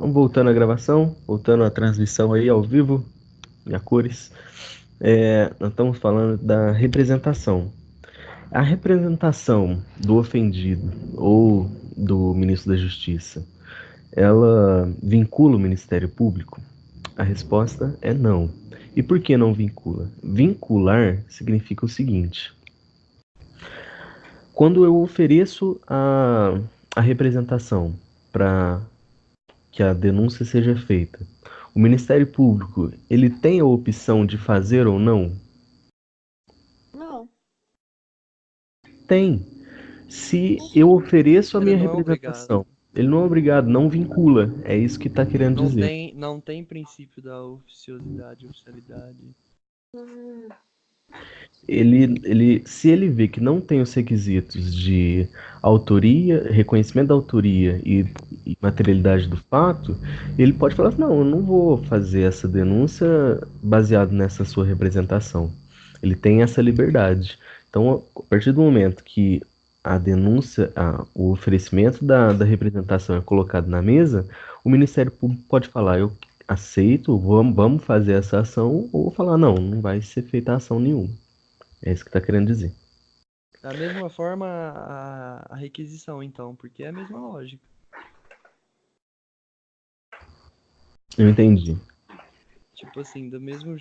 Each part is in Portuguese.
Vamos voltando à gravação, voltando à transmissão aí ao vivo, e a cores. Nós estamos falando da representação. A representação do ofendido ou do ministro da Justiça, ela vincula o Ministério Público? A resposta é não. E por que não vincula? Vincular significa o seguinte: quando eu ofereço a representação para que a denúncia seja feita, o Ministério Público, ele tem a opção de fazer ou não? Não, Tem. Se eu ofereço a Ele minha não é obrigado. representação, ele não é obrigado, não vincula. É isso que está querendo Não dizer. tem, não tem princípio da oficiosidade, oficialidade. Se ele vê que não tem os requisitos de autoria, reconhecimento da autoria e materialidade do fato, ele pode falar assim, não, eu não vou fazer essa denúncia baseado nessa sua representação. Ele tem essa liberdade. Então, a partir do momento que a denúncia, o oferecimento da representação é colocado na mesa, o Ministério Público pode falar, eu aceito, vamos fazer essa ação, ou falar, não, não vai ser feita ação nenhuma. É isso que tá querendo dizer. Da mesma forma, a requisição, então, porque é a mesma lógica. Eu entendi. Tipo assim,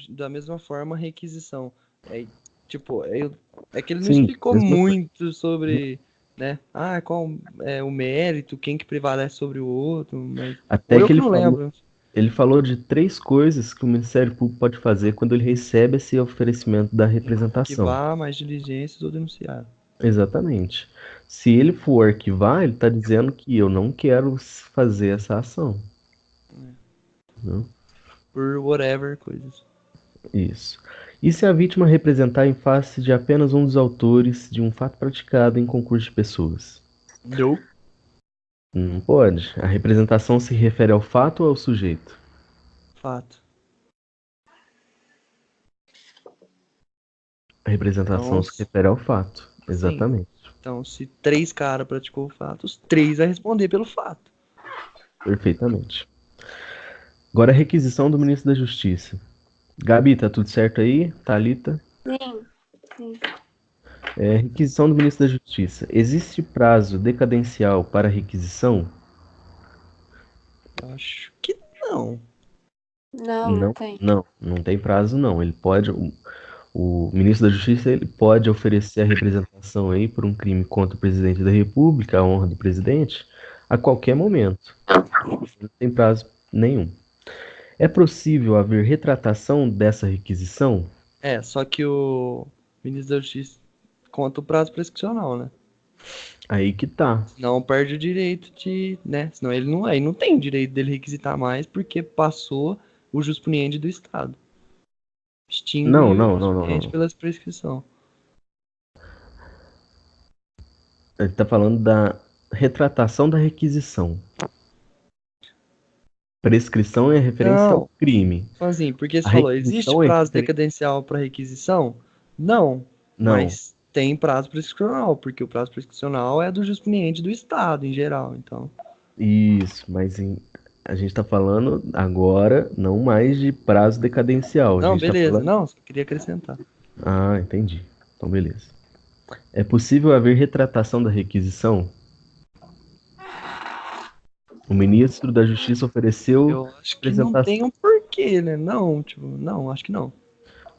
da mesma forma, a requisição. É, tipo, é que ele não Sim, explicou mesma coisa. muito sobre, né? Ah, qual é o mérito, quem que prevalece sobre o outro, mas... Ou Até eu que que não lembro. ele falou de três coisas que o Ministério Público pode fazer quando ele recebe esse oferecimento da representação. Arquivar mais diligências ou denunciar. Exatamente. Se ele for arquivar, ele está dizendo que eu não quero fazer essa ação. Não? Por whatever coisas. Isso. E se a vítima representar em face de apenas um dos autores de um fato praticado em concurso de pessoas? Não. Não pode. A representação se refere ao fato ou ao sujeito? Fato. A representação Então, se refere ao fato. sim. Exatamente. Então, se 3 caras praticou o fato, os 3 vai responder pelo fato. Perfeitamente. Agora a requisição do ministro da Justiça. Gabi, tá tudo certo aí? Thalita? sim, sim. Requisição do ministro da Justiça. Existe prazo decadencial para requisição? Acho que não. Não, não Não, tem. não tem prazo não. Ele pode, o ministro da Justiça, ele pode oferecer a representação aí por um crime contra o presidente da República, a honra do presidente, a qualquer momento. Não tem prazo nenhum. É possível haver retratação dessa requisição? É, só que o ministro da Justiça conta o prazo prescricional, né? Aí que tá. Senão perde o direito de, né? Senão ele não, aí não tem o direito dele requisitar mais porque passou o juspuniente do Estado. Não, Extingue o não, não, não, juspuniente não. pela prescrição. Ele tá falando da retratação da requisição. Prescrição é referência ao Não, crime. então assim, porque A você falou, existe requisição é prazo referência. decadencial para requisição? Não, Não. mas tem prazo prescricional, porque o prazo prescricional é do juspuniente do Estado em geral, então. Isso, a gente tá falando agora não mais de prazo decadencial. A Não, gente tá beleza, falando. não, só queria acrescentar. Ah, entendi. Então, beleza. É possível haver retratação da requisição? O ministro da Justiça ofereceu Eu acho que não tem apresentação. um porquê, né? Não, tipo, não, acho que não.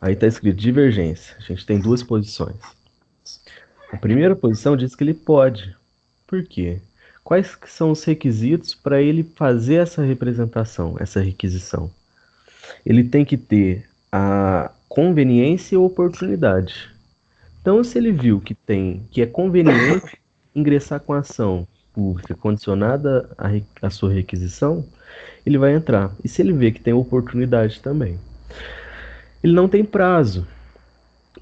Aí tá escrito divergência. A gente tem duas posições. A primeira posição diz que ele pode. Por quê? Quais que são os requisitos para ele fazer essa representação, essa requisição? Ele tem que ter a conveniência e a oportunidade. Então, se ele viu que é conveniente ingressar com a ação pública condicionada à sua requisição, ele vai entrar. E se ele vê que tem oportunidade também. Ele não tem prazo,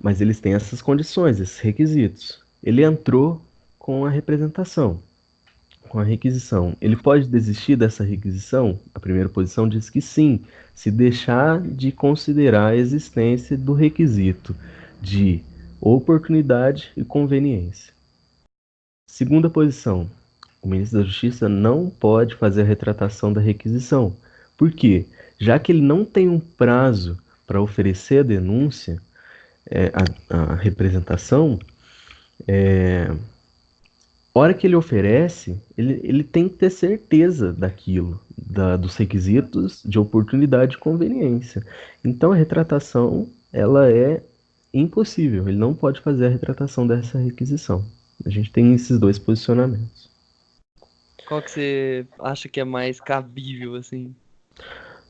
mas eles têm essas condições, esses requisitos. Ele entrou com a representação, com a requisição. Ele pode desistir dessa requisição? A primeira posição diz que sim, se deixar de considerar a existência do requisito de oportunidade e conveniência. Segunda posição, o ministro da Justiça não pode fazer a retratação da requisição. Por quê? Já que ele não tem um prazo para oferecer a denúncia, a representação, a hora que ele oferece, ele tem que ter certeza daquilo, dos requisitos de oportunidade e conveniência. Então a retratação, ela é impossível, ele não pode fazer a retratação dessa requisição. A gente tem esses dois posicionamentos. Qual que você acha que é mais cabível, assim,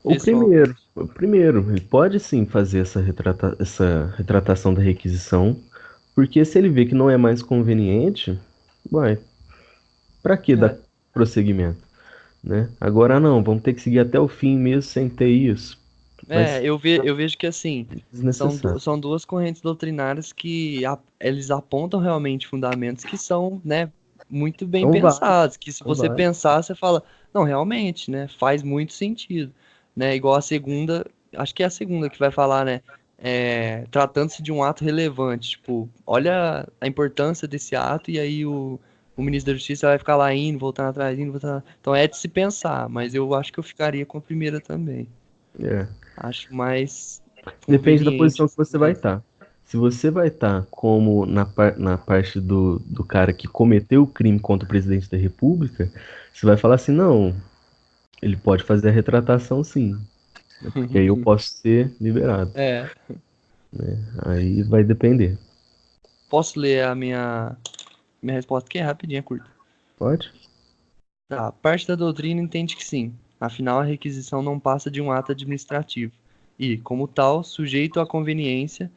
O pessoalmente? primeiro, o primeiro, ele pode sim fazer essa retratação da requisição, porque se ele vê que não é mais conveniente, uai, para que dar É, prosseguimento, né? Agora não, vamos ter que seguir até o fim mesmo sem ter isso. Vai ser eu vejo que, assim, desnecessário. são duas correntes doutrinárias que eles apontam realmente fundamentos que são, né, muito bem Então vai, pensados, que se então você vai. pensar, você fala, não, realmente, né, faz muito sentido, né, igual a segunda, acho que é a segunda que vai falar, né, tratando-se de um ato relevante, tipo, olha a importância desse ato e aí o ministro da Justiça vai ficar lá indo, voltando atrás, indo, voltando. Então é de se pensar, mas eu acho que eu ficaria com a primeira também. É. Acho mais Depende da conveniente, posição que assim, você vai né? estar. Se você vai estar como na parte do cara que cometeu o crime contra o presidente da República, você vai falar assim, não, ele pode fazer a retratação sim, né? Porque aí eu posso ser liberado. É, Aí vai depender. posso ler a minha resposta aqui? É rapidinho, é curta. Pode? Tá, parte da doutrina entende que sim, afinal a requisição não passa de um ato administrativo e, como tal, sujeito à conveniência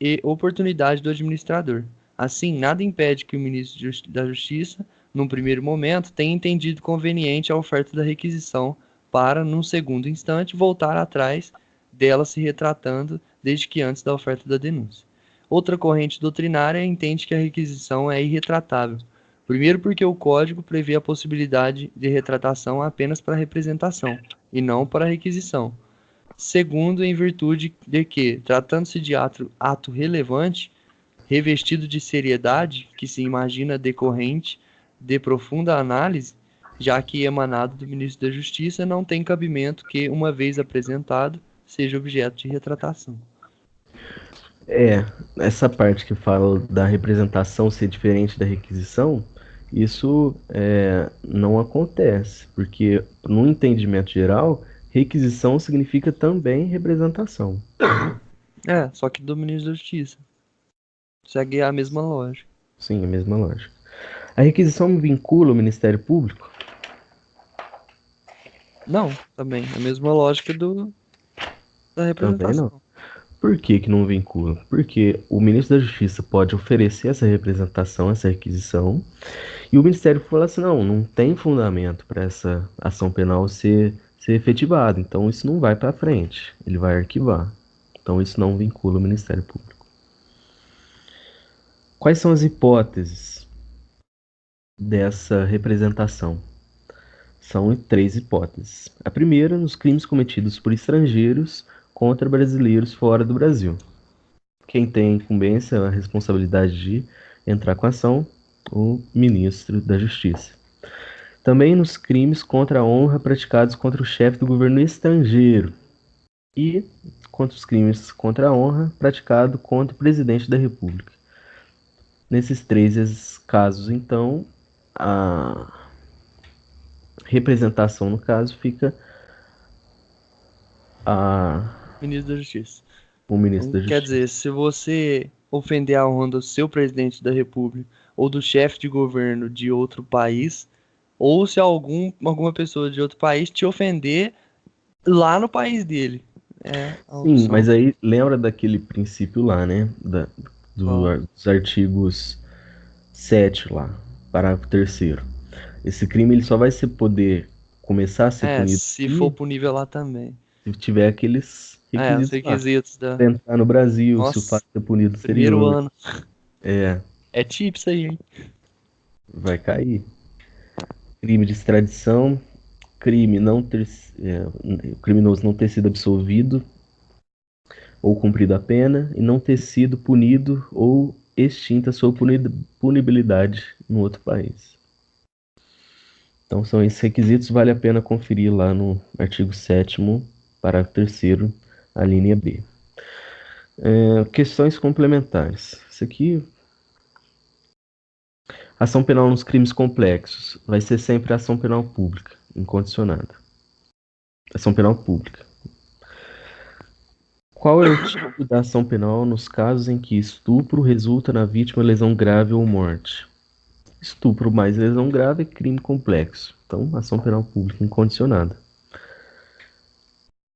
e oportunidade do administrador. Assim, nada impede que o ministro da Justiça, num primeiro momento, tenha entendido conveniente a oferta da requisição para, num segundo instante, voltar atrás dela se retratando desde que antes da oferta da denúncia. Outra corrente doutrinária entende que a requisição é irretratável. Primeiro, porque o Código prevê a possibilidade de retratação apenas para representação e não para requisição. Segundo, em virtude de que, tratando-se de ato relevante, revestido de seriedade, que se imagina decorrente de profunda análise, já que emanado do ministro da Justiça, não tem cabimento que, uma vez apresentado, seja objeto de retratação. É, essa parte que fala da representação ser diferente da requisição, isso não acontece, porque no entendimento geral, requisição significa também representação. Só que do ministro da Justiça. Segue a mesma lógica. Sim, a mesma lógica. A requisição vincula o Ministério Público? Não, também. A mesma lógica da Também não. representação. Por que que não vincula? Porque o ministro da Justiça pode oferecer essa representação, essa requisição, e o Ministério fala assim, não, não tem fundamento para essa ação penal ser efetivada, então isso não vai para frente, ele vai arquivar. Então isso não vincula o Ministério Público. Quais são as hipóteses dessa representação? São três hipóteses. A primeira, nos crimes cometidos por estrangeiros contra brasileiros fora do Brasil. Quem tem incumbência, a responsabilidade de entrar com a ação, o ministro da Justiça. Também nos crimes contra a honra praticados contra o chefe do governo estrangeiro e contra os crimes contra a honra praticados contra o presidente da República. Nesses três casos, então, a representação, no caso, fica a Ministro da Justiça. o ministro Então, da quer Justiça. dizer, se você ofender a honra do seu presidente da República ou do chefe de governo de outro país, ou se alguma pessoa de outro país te ofender lá no país dele. É a Sim, mas opção. aí lembra daquele princípio lá, né? Ó. Dos artigos 7 lá, parágrafo terceiro. Esse crime ele só vai ser poder começar a ser punido Se for aqui punível lá também. se tiver aqueles Os requisitos lá. requisitos da. Pra entrar no Brasil, se o Nossa, fato de ser punido no primeiro exterior, ano. é, É tips aí, hein? vai cair. Crime de extradição, crime não ter, o criminoso não ter sido absolvido ou cumprido a pena e não ter sido punido ou extinta sua punibilidade no outro país. Então são esses requisitos, vale a pena conferir lá no artigo 7º, parágrafo 3º, a linha B. Questões complementares. Isso aqui, ação penal nos crimes complexos, vai ser sempre ação penal pública, incondicionada. Ação penal pública. Qual é o tipo da ação penal nos casos em que estupro resulta na vítima lesão grave ou morte? Estupro mais lesão grave é crime complexo. Então, ação penal pública incondicionada.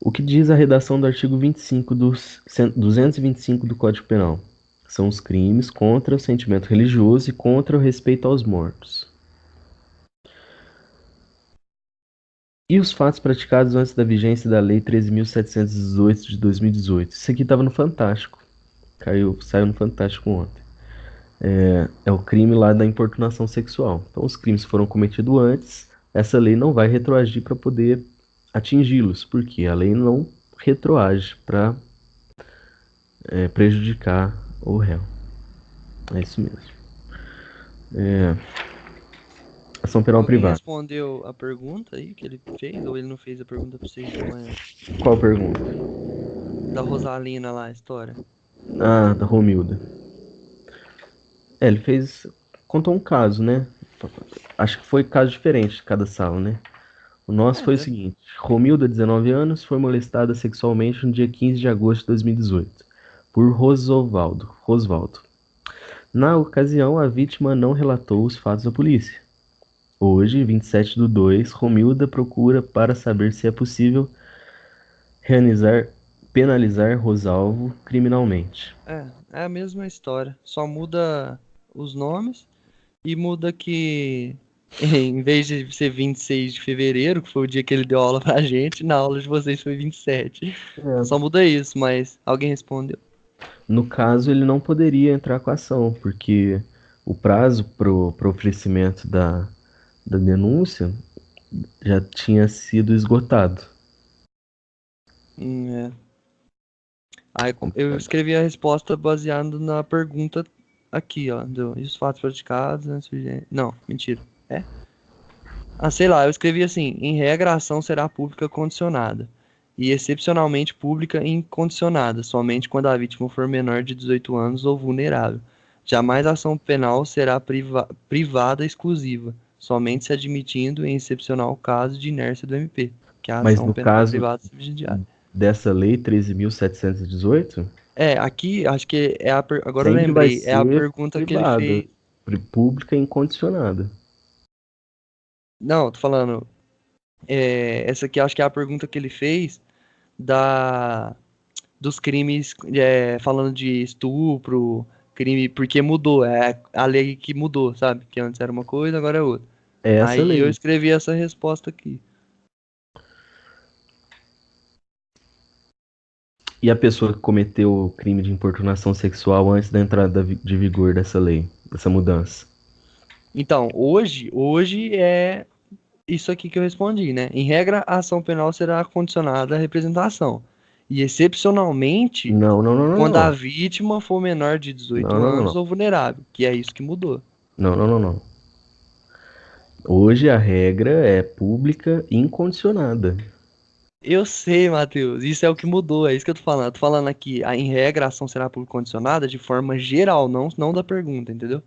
O que diz a redação do artigo 25 do 225 do Código Penal? São os crimes contra o sentimento religioso e contra o respeito aos mortos. E os fatos praticados antes da vigência da Lei 13.718 de 2018? Isso aqui estava no Fantástico. Saiu no Fantástico ontem. É o crime lá da importunação sexual. Então, os crimes foram cometidos antes, essa lei não vai retroagir para poder atingi-los, porque a lei não retroage para prejudicar o réu. É isso mesmo. Ação penal Alguém privada. respondeu a pergunta aí que ele fez, ou ele não fez a pergunta pra vocês de manhã? Qual pergunta? Da Rosalina lá, a história. Ah, da Romilda. Ele contou um caso, né? Acho que foi caso diferente de cada sala, né? O nosso foi o seguinte: Romilda, 19 anos, foi molestada sexualmente no dia 15 de agosto de 2018 por Rosvaldo. Na ocasião, a vítima não relatou os fatos à polícia. Hoje, 27/2, Romilda procura para saber se é possível penalizar Rosalvo criminalmente. É a mesma história. Só muda os nomes e muda que em vez de ser 26 de fevereiro, que foi o dia que ele deu aula pra gente, na aula de vocês foi 27. Só muda isso, mas alguém respondeu. No caso, ele não poderia entrar com a ação, porque o prazo para o oferecimento da denúncia já tinha sido esgotado. É. Aí eu escrevi a resposta baseado na pergunta aqui, ó. E os fatos praticados antes de... Não, mentira. Sei lá, eu escrevi assim: em regra, a ação será pública condicionada e excepcionalmente pública incondicionada, somente quando a vítima for menor de 18 anos ou vulnerável. Jamais a ação penal será privada exclusiva, somente se admitindo em excepcional caso de inércia do MP, que é a Mas ação no penal caso privada subsidiária. dessa lei 13.718, Aqui, acho que agora eu sempre vai lembrei, é a ser pergunta que ele privada, fez. pública e incondicionada. Não, tô falando, essa aqui acho que é a pergunta que ele fez da dos crimes, falando de estupro, crime, porque mudou, é a lei que mudou, sabe? Que antes era uma coisa, agora é outra. É essa Aí eu lei. escrevi essa resposta aqui. E a pessoa que cometeu o crime de importunação sexual antes da entrada de vigor dessa lei, dessa mudança? Então, hoje é isso aqui que eu respondi, né? Em regra, a ação penal será condicionada à representação. E excepcionalmente, Não, não, não, não, quando a não. vítima for menor de Não, 18 não, não, anos não. ou vulnerável, que é isso que mudou. Não, não, não, não. Hoje a regra é pública e incondicionada. Eu sei, Matheus, isso é o que mudou, é isso que eu tô falando. Eu tô falando aqui, em regra, a ação será público condicionada de forma geral, não da pergunta, entendeu?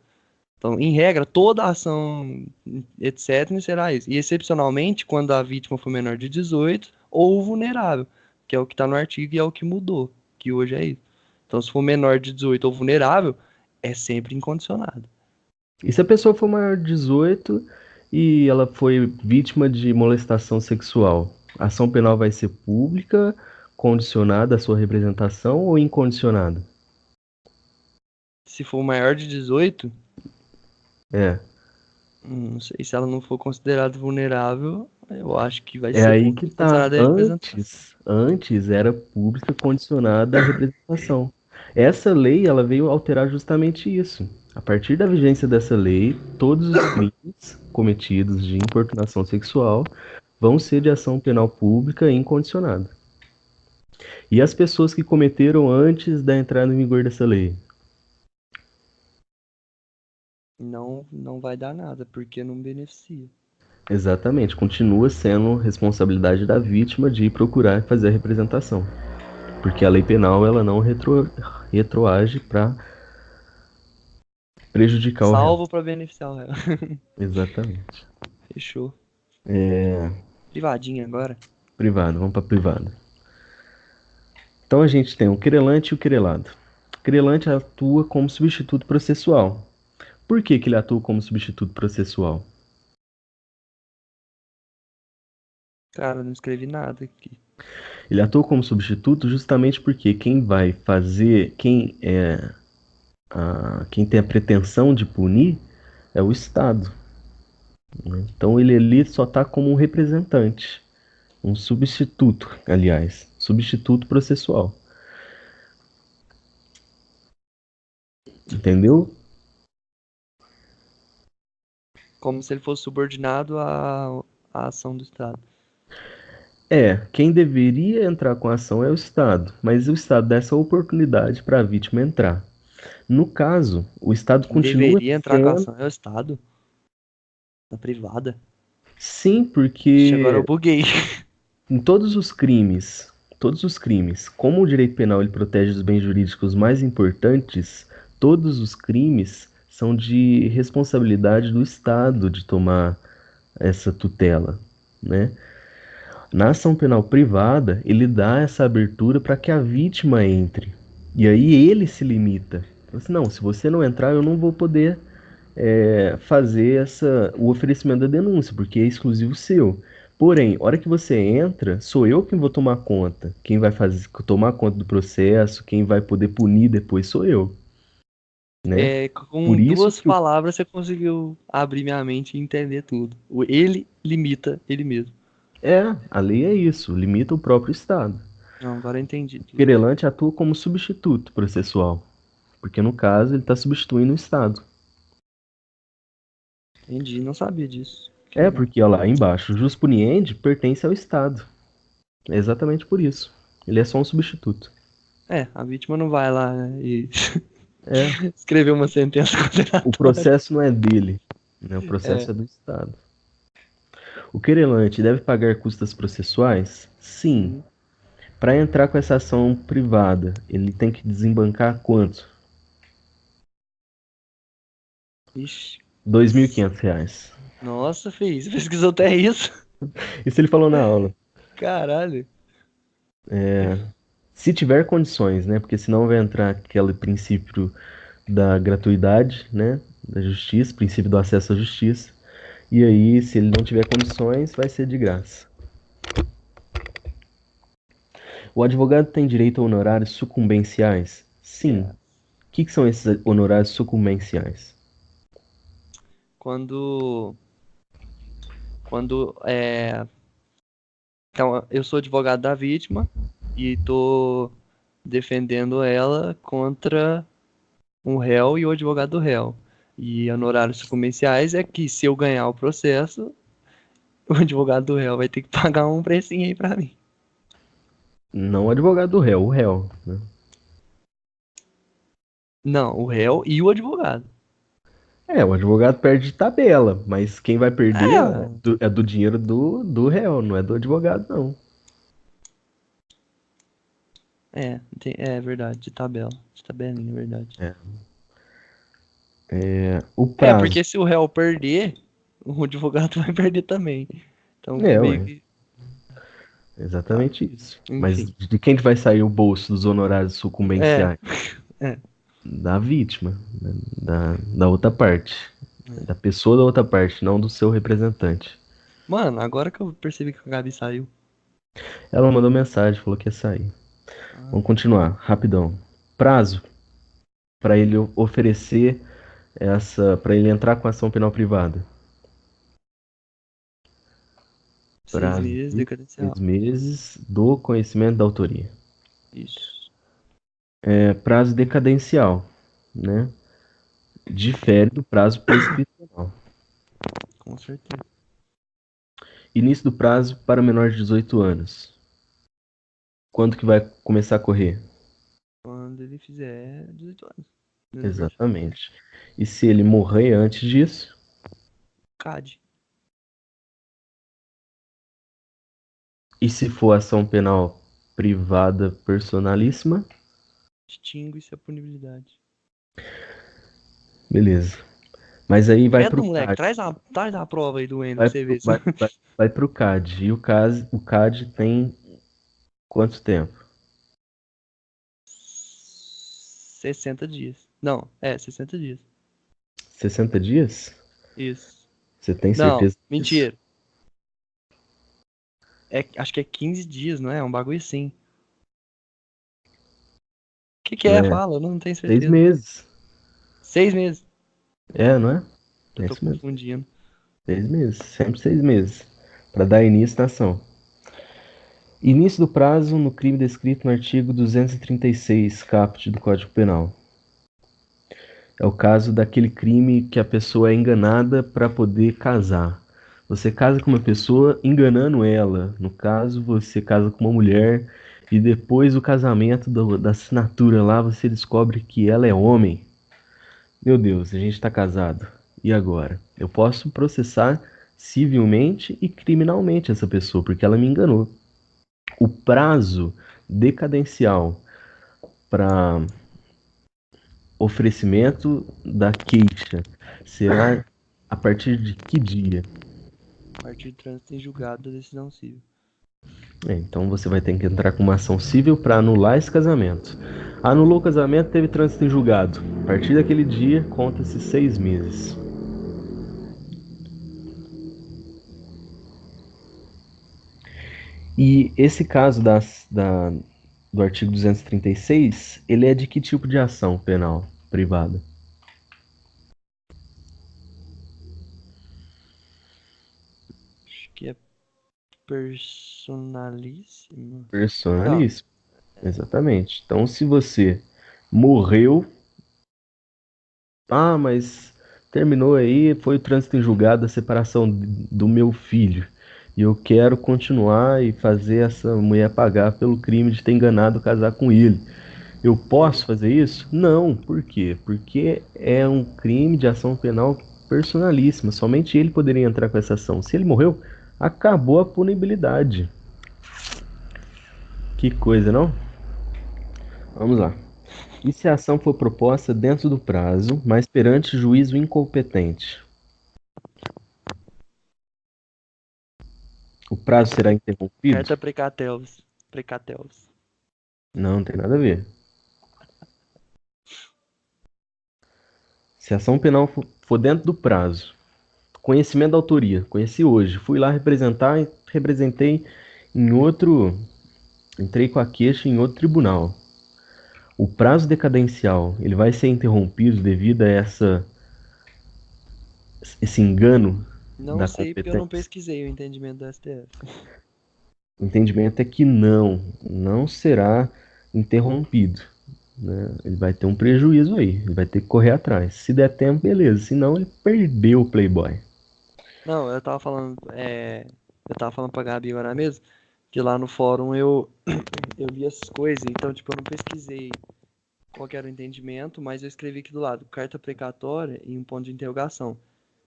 Então, em regra, toda ação, etc., será isso. E excepcionalmente, quando a vítima for menor de 18 ou vulnerável, que é o que tá no artigo e é o que mudou, que hoje é isso. Então, se for menor de 18 ou vulnerável, é sempre incondicionado. E se a pessoa for maior de 18 e ela foi vítima de molestação sexual, a ação penal vai ser pública, condicionada à sua representação ou incondicionada? Se for maior de 18, É, não sei, se ela não for considerada vulnerável, eu acho que vai é ser aí que público tá. condicionado à representação. Antes era pública condicionada à representação. Essa lei, ela veio alterar justamente isso. A partir da vigência dessa lei, todos os crimes cometidos de importunação sexual vão ser de ação penal pública e incondicionada. E as pessoas que cometeram antes da entrada em vigor dessa lei? Não vai dar nada, porque não beneficia. Exatamente, continua sendo responsabilidade da vítima de ir procurar fazer a representação. Porque a lei penal ela não retroage para prejudicar o réu. Salvo pra beneficiar o réu. Exatamente. Fechou. É, Privadinho agora. privado, vamos para privado. Então a gente tem o querelante e o querelado. O querelante atua como substituto processual. Por que que ele atua como substituto processual? Cara, não escrevi nada aqui. Ele atua como substituto justamente porque quem vai fazer, quem tem a pretensão de punir é o Estado, né? Então ele ali só está como um representante, um substituto, aliás, substituto processual. Entendeu? Como se ele fosse subordinado à ação do Estado. Quem deveria entrar com a ação é o Estado, mas o Estado dá essa oportunidade para a vítima entrar. No caso, o Estado Quem continua deveria entrar com a sendo. ação é o Estado, na privada. Sim, Ixi, agora eu porque buguei. em todos os crimes, como o direito penal ele protege os bens jurídicos mais importantes, todos os crimes são de responsabilidade do Estado de tomar essa tutela, né? Na ação penal privada, ele dá essa abertura para que a vítima entre. E aí ele se limita. Fala assim, não, se você não entrar, eu não vou poder fazer o oferecimento da denúncia, porque é exclusivo seu. Porém, a hora que você entra, sou eu quem vou tomar conta. Quem vai tomar conta do processo, quem vai poder punir depois sou eu, né? Com Por isso duas que o palavras você conseguiu abrir minha mente e entender tudo. Ele limita ele mesmo. a lei é isso, limita o próprio Estado. Não, agora eu entendi O tudo. querelante atua como substituto processual, porque no caso ele está substituindo o Estado. Entendi, não sabia disso. Que legal. Porque olha lá embaixo, o jus puniendi pertence ao Estado. É exatamente por isso. Ele é só um substituto. A vítima não vai lá e É, escrever uma sentença o condenatória. processo não é dele, né? O É, processo é do Estado. O querelante deve pagar custas processuais? Sim. sim. Para entrar com essa ação privada, ele tem que desembancar quanto? Ixi. R$ 2.500. Nossa, fez. Você pesquisou até isso? Isso ele falou na aula. Caralho. Se tiver condições, né? Porque senão vai entrar aquele princípio da gratuidade, né? Da justiça, princípio do acesso à justiça. E aí, se ele não tiver condições, vai ser de graça. O advogado tem direito a honorários sucumbenciais? Sim. Yeah. O que são esses honorários sucumbenciais? Quando. Quando. Então, eu sou advogado da vítima e tô defendendo ela contra um réu e o advogado do réu. E honorários sucumbenciais é que se eu ganhar o processo, o advogado do réu vai ter que pagar um precinho aí pra mim. Não o advogado do réu, o réu, né? Não, o réu e o advogado. O advogado perde de tabela, mas quem vai perder é É, do dinheiro do réu, não é do advogado, não. é verdade, de tabela. De tabelinha, é verdade. O prazo. Porque se o réu perder, o advogado vai perder também. Então, meio Ué, que. Tá, exatamente isso. Mas enfim. de quem que vai sair o bolso dos honorários É, sucumbenciais? é. Da vítima, né? Da outra parte. É. Da pessoa da outra parte, não do seu representante. Mano, agora que eu percebi que a Gabi saiu. Ela mandou mensagem, falou que ia sair. Ah, Vamos continuar, rapidão. Prazo para ele oferecer para ele entrar com ação penal privada. 6 Prazo meses, de decadencial. 6 meses do conhecimento da autoria. Isso, Prazo decadencial, né? Difere do prazo prescricional. com certeza. Início do prazo para menor de 18 anos. Quando que vai começar a correr? Quando ele fizer 18 anos. No aniversário. Exatamente. E se ele morrer antes disso? CAD. E se for ação penal privada personalíssima? Extingue-se a punibilidade. Beleza. Mas aí vai Credo, pro moleque, CAD. traz a prova aí do Wendel Vai pra você pro, ver. vai, vai, vai pro CAD. E o CAD tem quanto tempo? 60 dias. Não, 60 dias. 60 dias? Isso. Você tem Não, certeza disso? mentira. Acho que é 15 dias, não é? É um bagulho assim. O que Não é? é? Fala, eu não tenho 6 certeza. meses. 6 meses. É, não é? Eu É tô isso mesmo. confundindo. 6 meses. Sempre 6 meses. Para dar início na ação. Início do prazo no crime descrito no artigo 236, caput do Código Penal. É o caso daquele crime que a pessoa é enganada para poder casar. Você casa com uma pessoa enganando ela. No caso, você casa com uma mulher e depois do casamento, da assinatura lá, você descobre que ela é homem. Meu Deus, a gente está casado. E agora? Eu posso processar civilmente e criminalmente essa pessoa, porque ela me enganou. O prazo decadencial para oferecimento da queixa será a partir de que dia? A partir de trânsito em julgado da decisão civil. Então você vai ter que entrar com uma ação civil para anular esse casamento. Anulou o casamento, teve trânsito em julgado. A partir daquele dia, conta-se 6 meses. E esse caso do artigo 236, ele é de que tipo de ação penal privada? Acho que é personalíssimo. Não, Personalíssimo. Exatamente. Então, se você morreu, mas terminou aí, foi o trânsito em julgado, a separação do meu filho. E eu quero continuar e fazer essa mulher pagar pelo crime de ter enganado casar com ele. Eu posso fazer isso? Não. Por quê? Porque é um crime de ação penal personalíssima. Somente ele poderia entrar com essa ação. Se ele morreu, acabou a punibilidade. Que coisa, não? Vamos lá. E se a ação for proposta dentro do prazo, mas perante juízo incompetente? O prazo será interrompido? carta Precatelves. Precatelves. Não, não tem nada a ver. Se a ação penal for dentro do prazo, conhecimento da autoria, conheci hoje, fui lá representar e representei em outro, entrei com a queixa em outro tribunal. O prazo decadencial, ele vai ser interrompido devido a esse engano Não da sei porque eu não competência? pesquisei o entendimento do STF. O entendimento é que não será interrompido, né? Ele vai ter um prejuízo aí, ele vai ter que correr atrás. Se der tempo, beleza, senão ele perdeu o Playboy. Não, eu tava falando pra Gabi agora mesmo, que lá no fórum eu vi essas coisas, então, tipo, eu não pesquisei qual que era o entendimento, mas eu escrevi aqui do lado, carta precatória e um ponto de interrogação.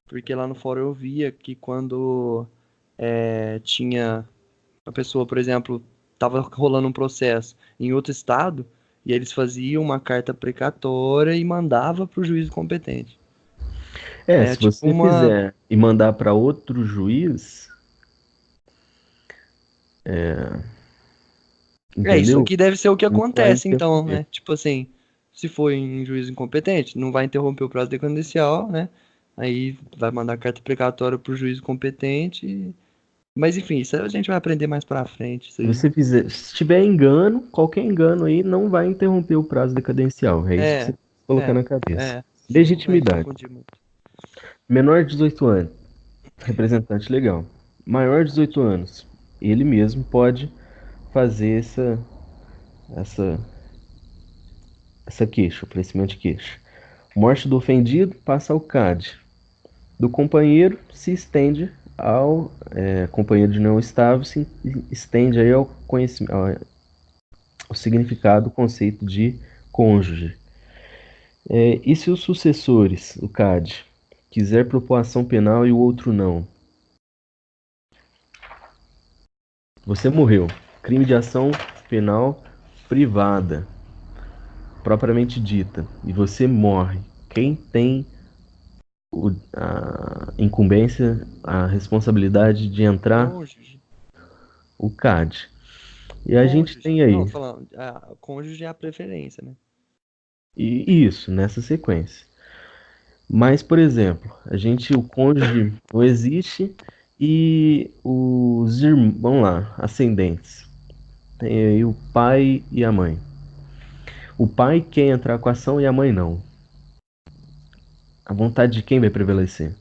Porque lá no fórum eu via que quando tinha a pessoa, por exemplo, tava rolando um processo em outro estado, e eles faziam uma carta precatória e mandava pro juiz competente. É Se tipo você uma. fizer e mandar para outro juiz, Isso entendeu? aqui deve ser o que Não vai acontece, então, interromper. né? Tipo assim, se for em juiz incompetente, não vai interromper o prazo decadencial, né? Aí vai mandar carta precatória pro juiz competente. Mas enfim, isso a gente vai aprender mais pra frente, isso Se aí. você fizer, se tiver engano, qualquer engano aí não vai interromper o prazo decadencial. É isso que você É, tem que colocar é, na cabeça. senão não vai Legitimidade. confundir muito. Menor de 18 anos. Representante legal. Maior de 18 anos. Ele mesmo pode fazer essa, essa queixa, oferecimento de queixa. Morte do ofendido passa ao CAD. Do companheiro se estende ao companheiro de união estável, se estende aí ao conhecimento, ao significado, o conceito de cônjuge. E se os sucessores, o CAD, quiser propor ação penal e o outro não? Você morreu. Crime de ação penal privada, propriamente dita. E você morre. Quem tem a incumbência, a responsabilidade de entrar? Cônjuge. O CAD. E a gente Cônjuge. tem Não, aí. tô falando, cônjuge é a preferência, né? E isso, nessa sequência. Mas, por exemplo, o cônjuge não existe e os irmãos, vamos lá, ascendentes. Tem aí o pai e a mãe. O pai quer entrar com a ação e a mãe não. A vontade de quem vai prevalecer?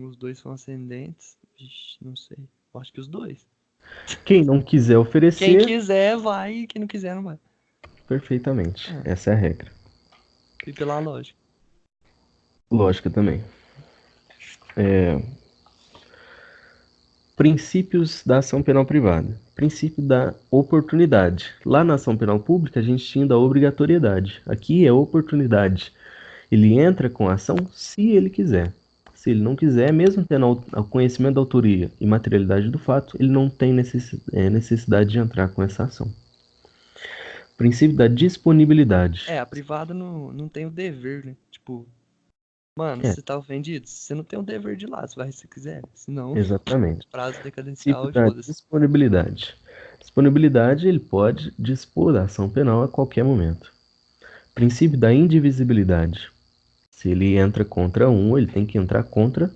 Os dois são ascendentes. Vixe, não sei. Eu acho que os dois. Quem não quiser Quem oferecer, quiser vai, quem não quiser não vai. perfeitamente. É, Essa é a regra. e pela lógica. Lógica também. Princípios da ação penal privada. Princípio da oportunidade. Lá na ação penal pública, a gente tinha da obrigatoriedade. Aqui é oportunidade. Ele entra com a ação se ele quiser. Se ele não quiser, mesmo tendo o conhecimento da autoria e materialidade do fato, ele não tem necessidade de entrar com essa ação. Princípio da disponibilidade. A privada não tem o dever, né? Tipo, mano, É, você tá ofendido? Você não tem o dever de ir lá, você vai se quiser. Senão, exatamente. prazo Princípio decadencial e da foda-se. disponibilidade. Disponibilidade, ele pode dispor da ação penal a qualquer momento. Princípio da indivisibilidade. Se ele entra contra um, ele tem que entrar contra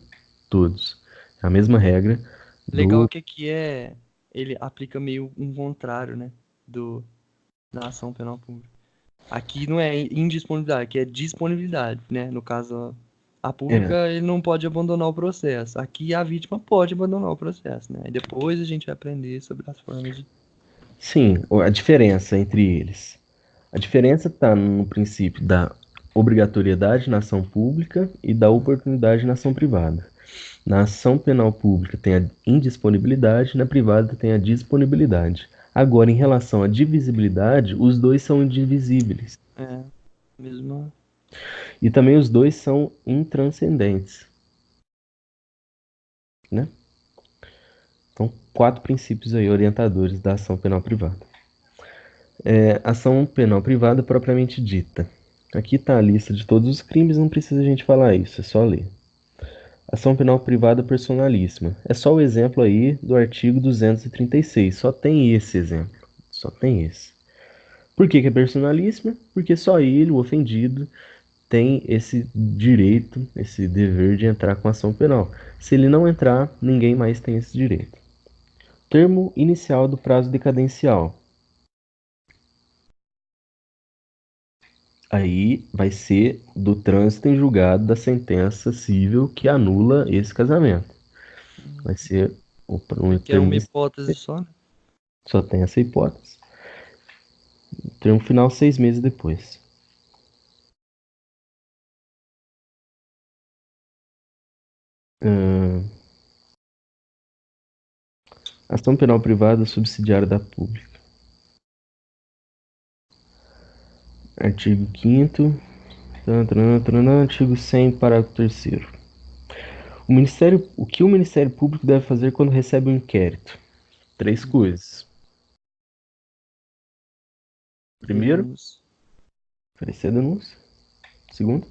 todos. É a mesma regra Legal do. que aqui ele aplica meio um contrário, né? Da ação penal pública. Aqui não é indisponibilidade, aqui é disponibilidade, né? No caso, a É, pública ele não pode abandonar o processo. Aqui a vítima pode abandonar o processo, né? E depois a gente vai aprender sobre as formas de. sim, a diferença entre eles. A diferença está no princípio da obrigatoriedade na ação pública e da oportunidade na ação privada. Na ação penal pública tem a indisponibilidade, na privada tem a disponibilidade. Agora, em relação à divisibilidade, os dois são indivisíveis. É, mesma. E também os dois são intranscendentes, né? Então, quatro princípios aí orientadores da ação penal privada. Ação penal privada propriamente dita. Aqui está a lista de todos os crimes, não precisa a gente falar isso, é só ler. Ação penal privada personalíssima. É só o exemplo aí do artigo 236, só tem esse exemplo, só tem esse. Por que é personalíssima? Porque só ele, o ofendido, tem esse direito, esse dever de entrar com ação penal. Se ele não entrar, ninguém mais tem esse direito. Termo inicial do prazo decadencial. Aí vai ser do trânsito em julgado da sentença civil que anula esse casamento. Vai ser um Que é termo uma inicial, hipótese só, né? só tem essa hipótese. Termo final 6 meses depois. Ação penal privada subsidiária da pública. Artigo 5º, artigo 100, parágrafo 3º. O que o Ministério Público deve fazer quando recebe um inquérito? Três coisas. Primeiro, Denúncia. oferecer a denúncia. Segundo,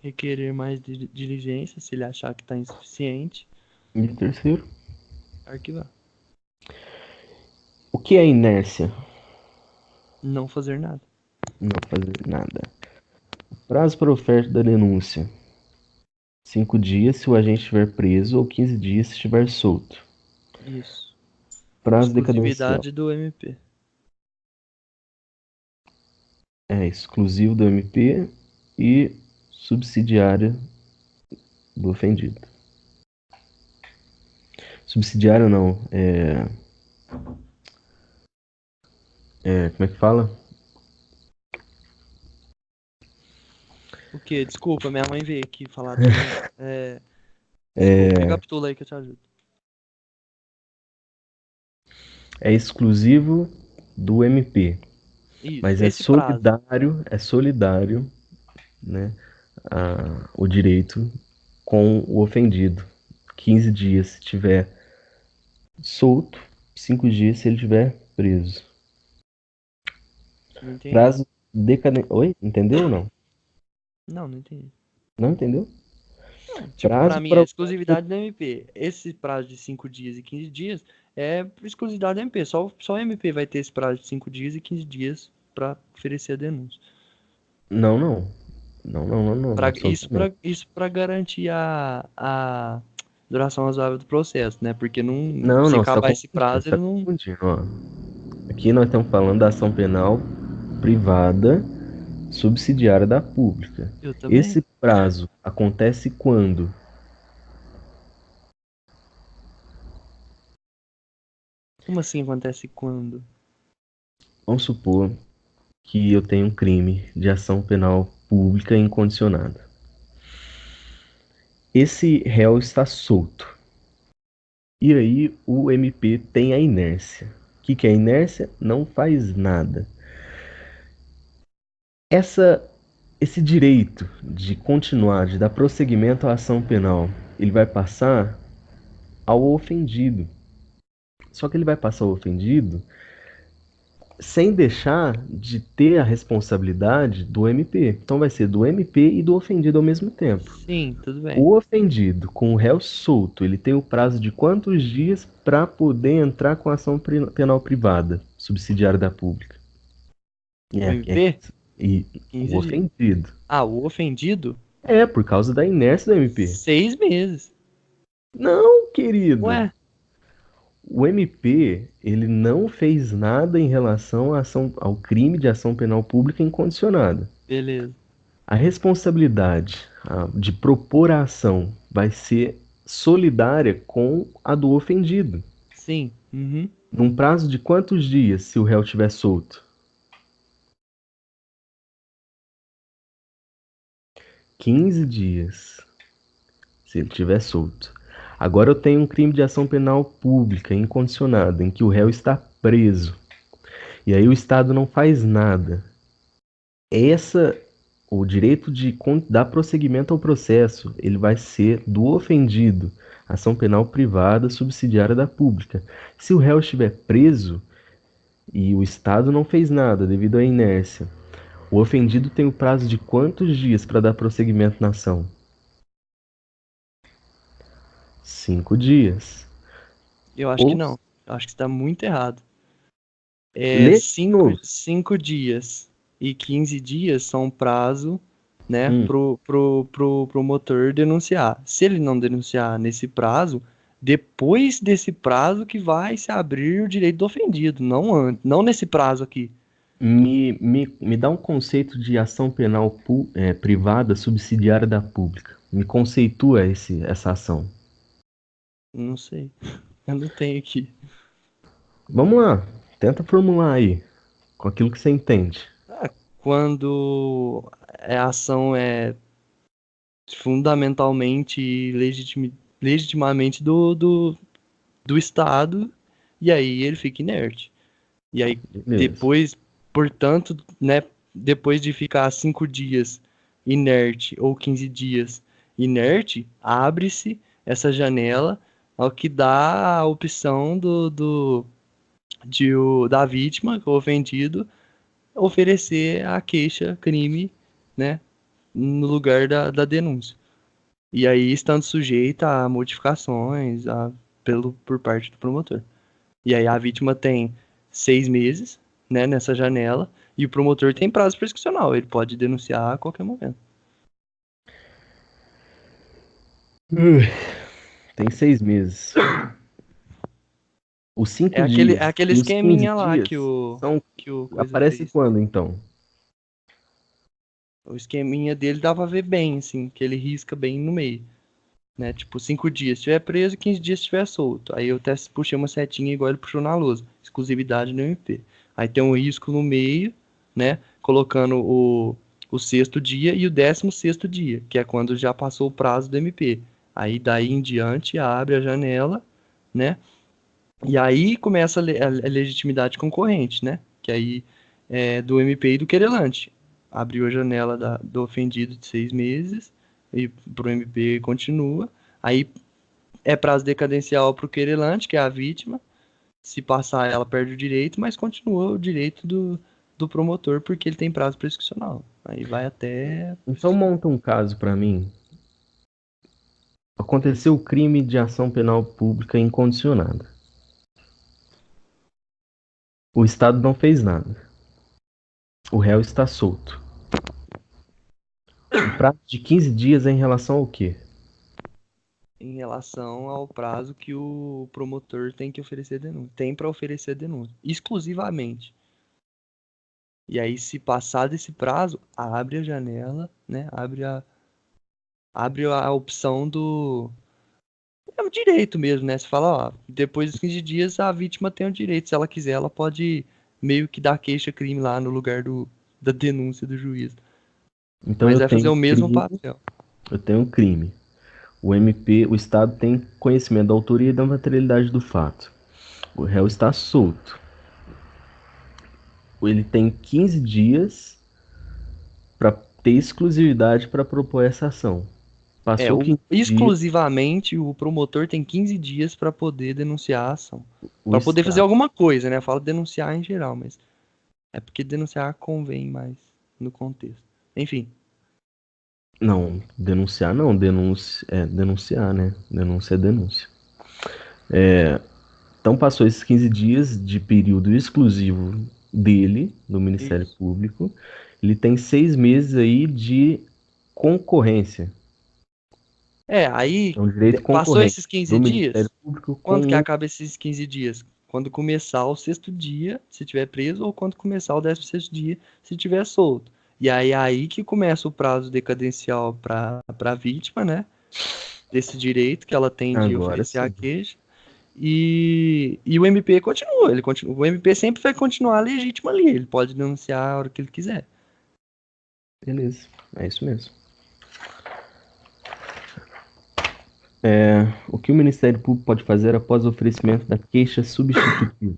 Requerer mais diligência se ele achar que está insuficiente. e terceiro. Arquivar. O que é inércia? Não fazer nada. Não fazer nada. Prazo para oferta da denúncia. 5 dias se o agente estiver preso ou 15 dias se estiver solto. Isso. Prazo decadencial. Exclusividade do MP. É exclusivo do MP e subsidiária do ofendido. Subsidiário não, como é que fala? O quê? Desculpa, minha mãe veio aqui falar também. Desculpa, recapitula aí que eu te ajudo. É exclusivo do MP, Isso, mas esse prazo. é solidário, né, o direito com o ofendido. 15 dias se tiver solto, 5 dias se ele tiver preso. Não entendi. Prazo decadente. Oi? Entendeu ou não? Não entendi. Não entendeu? Não, tipo, pra Prazo mim é para. exclusividade da MP. Esse prazo de 5 dias e 15 dias é exclusividade da MP. Só a MP vai ter esse prazo de 5 dias e 15 dias pra oferecer a denúncia. Não, não. Não, não, não, não, absolutamente. Isso pra garantir a duração razoável do processo, né? Porque não, Não, se não, você está acabar esse confundindo, prazo, você tá ele não. confundindo, ó. Aqui nós estamos falando da ação penal privada subsidiária da pública. Eu também. Esse prazo acontece quando? Como assim acontece quando? Vamos supor que eu tenho um crime de ação penal pública incondicionada. Esse réu está solto. E aí o MP tem a inércia. O que é a inércia? Não faz nada. Essa, esse direito de continuar, de dar prosseguimento à ação penal, ele vai passar ao ofendido. Só que ele vai passar ao ofendido sem deixar de ter a responsabilidade do MP. Então vai ser do MP e do ofendido ao mesmo tempo. Sim, tudo bem. O ofendido com o réu solto, ele tem o prazo de quantos dias para poder entrar com a ação penal privada, subsidiária da pública? O É, MP? e o 15 dias. ofendido. Ah, o ofendido? É, por causa da inércia do MP. 6 meses. Não, querido. Ué, O MP, ele não fez nada em relação à ação, ao crime de ação penal pública incondicionada. beleza. A responsabilidade de propor a ação vai ser solidária com a do ofendido. Sim. Uhum. Num prazo de quantos dias se o réu estiver solto? 15 dias, se ele estiver solto. Agora eu tenho um crime de ação penal pública incondicionada, em que o réu está preso. E aí o Estado não faz nada. Essa, o direito de dar prosseguimento ao processo, ele vai ser do ofendido, ação penal privada subsidiária da pública. Se o réu estiver preso e o Estado não fez nada devido à inércia, o ofendido tem o prazo de quantos dias para dar prosseguimento na ação? 5 dias. Eu acho que Ou não. Eu acho que está muito errado. lê de novo. 5 dias e 15 dias são prazo, né, Hum, pro promotor denunciar. Se ele não denunciar nesse prazo, depois desse prazo que vai se abrir o direito do ofendido, não antes, não nesse prazo aqui. me dá um conceito de ação penal privada subsidiária da pública. Me conceitua essa ação. Não sei. Eu não tenho aqui. Vamos lá, tenta formular aí, com aquilo que você entende. Quando a ação é fundamentalmente e legitimamente do Estado, e aí ele fica inerte. E aí, Beleza. depois, portanto, né, depois de ficar 5 dias inerte ou 15 dias inerte, abre-se essa janela ao que dá a opção da vítima, o ofendido, oferecer a queixa crime, né, no lugar da denúncia. E aí, estando sujeita a modificações por parte do promotor. E aí, a vítima tem 6 meses, né, nessa janela, e o promotor tem prazo prescricional, ele pode denunciar a qualquer momento. Tem 6 meses. Os É 5 aquele, é dias aquele e os 15 esqueminha lá que dias o, são. que o coisa Aparece fez. quando então? O esqueminha dele dá pra ver bem, assim, que ele risca bem no meio. Né? Tipo, 5 dias se estiver preso, 15 dias se estiver solto. Aí eu até puxei uma setinha igual ele puxou na lousa. Exclusividade no MP. Aí tem um risco no meio, né? Colocando o sexto dia e o 16º dia, que é quando já passou o prazo do MP. Aí daí em diante abre a janela, né? E aí começa a legitimidade concorrente, né? Que aí é do MP e do querelante. Abriu a janela do ofendido de 6 meses, e pro MP continua. Aí é prazo decadencial pro querelante, que é a vítima. Se passar, ela perde o direito, mas continua o direito do promotor, porque ele tem prazo prescricional. Aí vai até. Então monta um caso para mim. Aconteceu o crime de ação penal pública incondicionada. O Estado não fez nada. O réu está solto. O prazo de 15 dias é em relação ao quê? Em relação ao prazo que o promotor tem que oferecer denúncia. Tem para oferecer denúncia, exclusivamente. E aí, se passar desse prazo, abre a janela, né? Abre a opção do. É o direito mesmo, né? Você fala, ó, depois dos 15 dias a vítima tem o direito. Se ela quiser, ela pode meio que dar queixa-crime lá no lugar da denúncia do juiz. Então Mas eu vai fazer tenho o mesmo crime, papel. eu tenho crime. O MP, o Estado tem conhecimento da autoria e da materialidade do fato. O réu está solto. Ele tem 15 dias para ter exclusividade para propor essa ação. Passou 15 dias, Exclusivamente o promotor tem 15 dias para poder denunciar a ação. o Para poder fazer Estado. alguma coisa, né? Eu falo denunciar em geral, mas é porque denunciar convém mais no contexto. Enfim, Não, denunciar não, denúncia é denunciar, né? Denúncia é denúncia. Então passou esses 15 dias de período exclusivo dele, do Ministério isso. Público. Ele tem 6 meses aí de concorrência. Aí É um direito passou concorrente esses 15 do Ministério dias. Público Quando que com o... acaba esses 15 dias? Quando começar o sexto dia, se tiver preso, ou quando começar o 16º dia, se tiver solto. E aí que começa o prazo decadencial para a vítima, né? Desse direito que ela tem de Agora oferecer a sim. queixa. E o MP continua, o MP sempre vai continuar legítimo ali, ele pode denunciar a hora que ele quiser. Beleza, é isso mesmo. O que o Ministério Público pode fazer após o oferecimento da queixa substitutiva?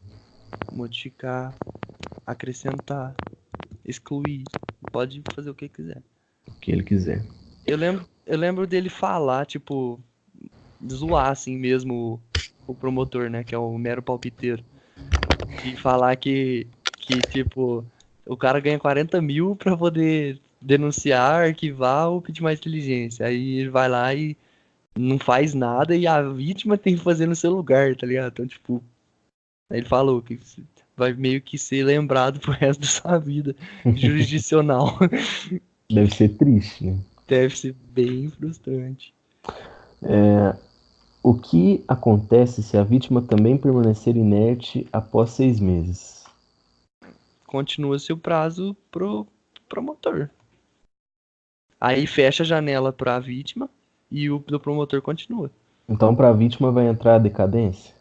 Modificar, acrescentar, excluir, pode fazer o que quiser. O que ele quiser. Eu lembro dele falar, tipo, zoar assim mesmo o promotor, né, que é o mero palpiteiro, de falar que tipo, o cara ganha 40 mil pra poder denunciar, arquivar ou pedir mais diligência. Aí ele vai lá e não faz nada e a vítima tem que fazer no seu lugar, tá ligado? Então, tipo, aí ele falou que vai meio que ser lembrado pro resto da sua vida jurisdicional. Deve ser triste, né? Deve ser bem frustrante. O que acontece se a vítima também permanecer inerte após 6 meses? Continua-se o prazo pro promotor. Aí fecha a janela pra vítima e o do promotor continua. Então, para a vítima vai entrar a decadência?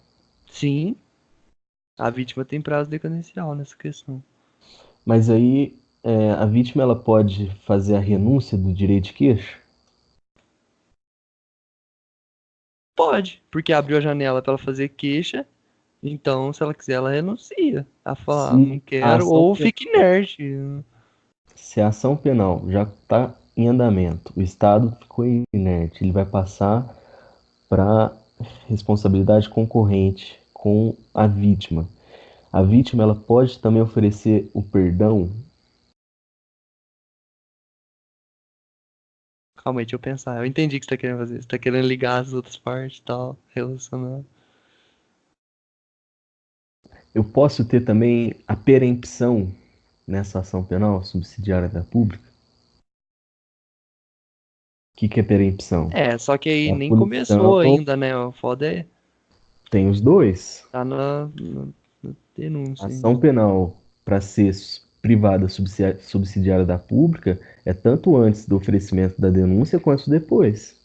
Sim, a vítima tem prazo decadencial nessa questão. Mas aí a vítima ela pode fazer a renúncia do direito de queixa? Pode, porque abriu a janela pra ela fazer queixa. Então, se ela quiser, ela renuncia. Ela fala, Se não a quero, ação, ou fica inerte. se a ação penal já está em andamento, o Estado ficou inerte, ele vai passar para responsabilidade concorrente com a vítima. A vítima ela pode também oferecer o perdão. Calma aí, deixa eu pensar. Eu entendi o que você tá querendo fazer. Você tá querendo ligar as outras partes e tal, relacionar. Eu posso ter também a perempção nessa ação penal subsidiária da pública. O que é perempção? Só que aí É a nem punição. começou ainda, né? O foda é Tem os dois. tá na denúncia Ação ainda. penal para ser privada subsidiária da pública é tanto antes do oferecimento da denúncia quanto depois.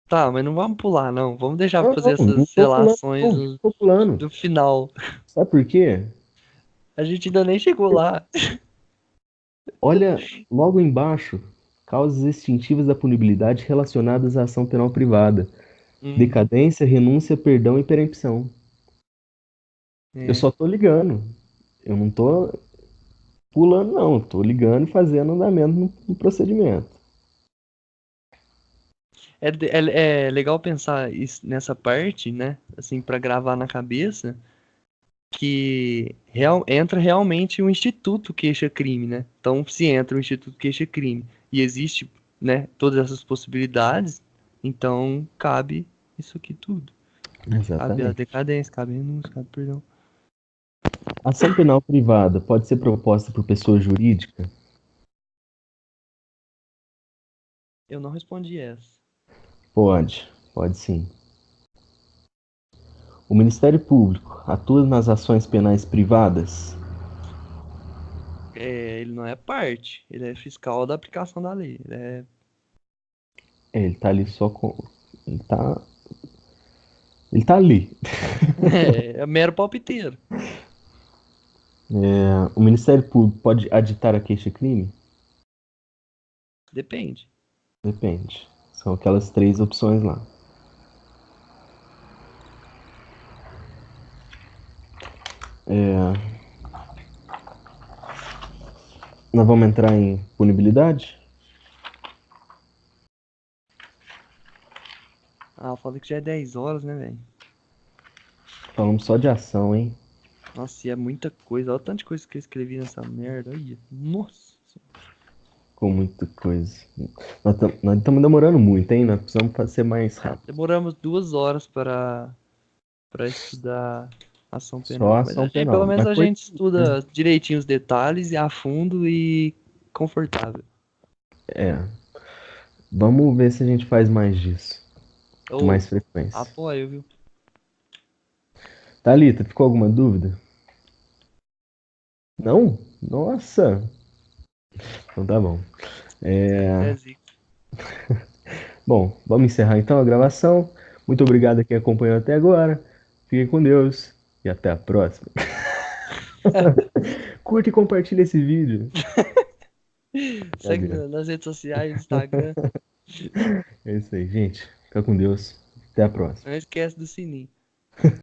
Tá, mas não vamos pular, não. Vamos deixar pra Não, fazer não essas tô pulando, relações não, tô pulando. do final. Sabe por quê? A gente ainda nem chegou lá. Olha logo embaixo, causas extintivas da punibilidade relacionadas à ação penal privada. Hum, Decadência, renúncia, perdão e perempção. Eu é. só tô ligando. Eu não tô pulando, não. Tô ligando e fazendo andamento no procedimento. É legal pensar nessa parte, né? Assim, pra gravar na cabeça, que entra realmente o Instituto Queixa-Crime, né? Então, se entra o Instituto Queixa-Crime e existe, né, todas essas possibilidades, então cabe isso aqui tudo. Cabe a Exatamente. decadência, cabe a renúncia, cabe perdão. Ação penal privada pode ser proposta por pessoa jurídica? Eu não respondi essa. Pode sim. O Ministério Público atua nas ações penais privadas? Ele não é parte, ele é fiscal da aplicação da lei. Ele tá ali só com. Ele tá. Ele tá ali. É mero palpiteiro. O Ministério Público pode aditar a queixa-crime? Depende. Depende. São aquelas três opções lá. Nós vamos entrar em punibilidade? Ah, falei que já é 10 horas, né, velho? Falamos só de ação, hein? Nossa, e é muita coisa. Olha o tanto de coisa que eu escrevi nessa merda. Olha. Nossa. Com muita coisa. Nós estamos demorando muito, hein? Nós precisamos ser mais rápido. Demoramos 2 horas para estudar ação Só penal. Mas ação pelo penal. menos Mas a foi. gente estuda direitinho os detalhes e a fundo e confortável. É. Vamos ver se a gente faz mais disso. Com Ou mais frequência. apoio, viu? Thalita, ficou alguma dúvida? Não? Nossa! Então tá bom. É zica. Bom, vamos encerrar então a gravação. Muito obrigado a quem acompanhou até agora. Fiquem com Deus e até a próxima. Curte e compartilha esse vídeo. Segue Brincadeira. nas redes sociais, Instagram. É isso aí, gente. Fica com Deus. Até a próxima. Não esquece do sininho.